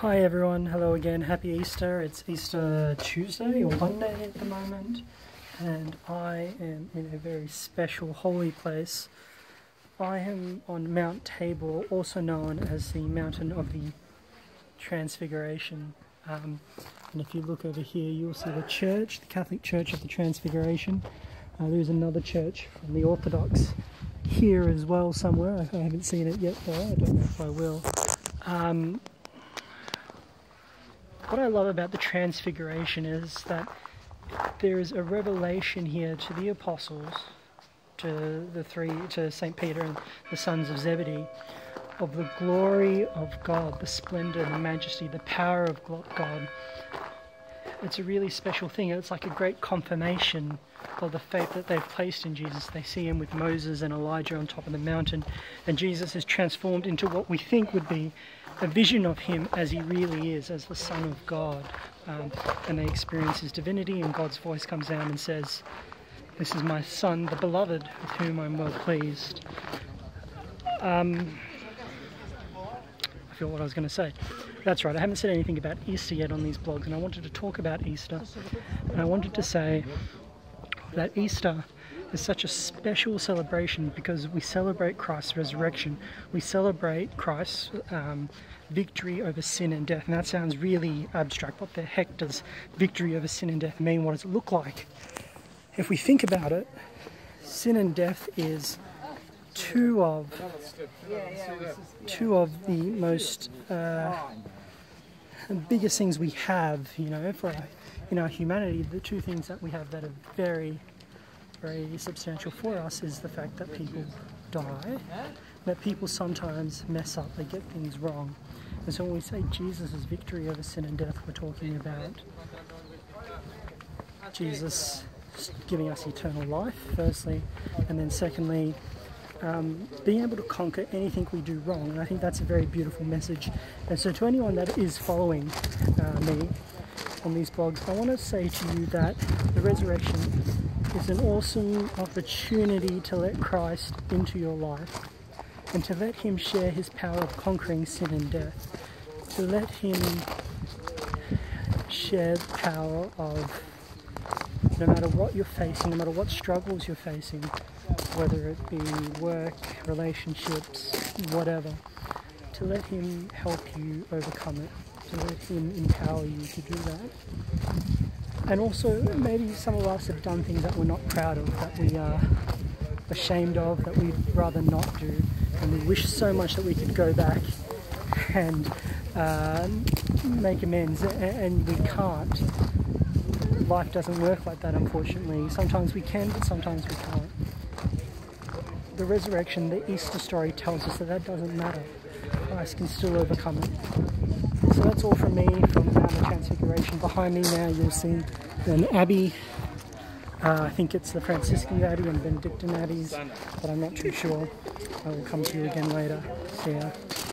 Hi everyone, hello again, happy Easter. It's Easter Tuesday or Monday at the moment, and I am in a very special holy place. I am on Mt Tabor, also known as the mountain of the Transfiguration. And if you look over here, you'll see the church, the Catholic Church of the Transfiguration. There's another church from the Orthodox here as well somewhere. I haven't seen it yet though, I don't know if I will. What I love about the Transfiguration is that there is a revelation here to the apostles, to St. Peter and the sons of Zebedee, of the glory of God, the splendor, the majesty, the power of God. It's a really special thing. It's like a great confirmation of the faith that they've placed in Jesus. They see him with Moses and Elijah on top of the mountain, and Jesus is transformed into what we think would be a vision of him as he really is, as the Son of God. And they experience his divinity, and God's voice comes down and says, "This is my Son, the beloved, with whom I'm well pleased." I forgot what I was going to say. That's right, I haven't said anything about Easter yet on these blogs, and I wanted to talk about Easter. And I wanted to say that Easter is such a special celebration because we celebrate Christ's resurrection. We celebrate Christ's victory over sin and death. And that sounds really abstract. What the heck does victory over sin and death mean? What does it look like? If we think about it, sin and death is two of the most biggest things we have, in our humanity. The two things that we have that are very, very substantial for us is the fact that people die, that people sometimes mess up, they get things wrong. And so when we say Jesus' victory over sin and death, we're talking about Jesus giving us eternal life, firstly, and then secondly, being able to conquer anything we do wrong. And I think that's a very beautiful message. And so to anyone that is following me on these blogs, I want to say to you that the resurrection is an awesome opportunity to let Christ into your life and to let him share his power of conquering sin and death, to let him share the power of, no matter what you're facing, no matter what struggles you're facing, whether it be work, relationships, whatever, to let him help you overcome it, to let him empower you to do that. And also, maybe some of us have done things that we're not proud of, that we are ashamed of, that we'd rather not do, and we wish so much that we could go back and make amends, and we can't. Life doesn't work like that, unfortunately. Sometimes we can, but sometimes we can't. The resurrection, the Easter story tells us that doesn't matter. Christ can still overcome it. So that's all from me from Mount Transfiguration. Behind me now you'll see an abbey. I think it's the Franciscan Abbey and Benedictine Abbeys, but I'm not too sure. I will come to you again later. See ya.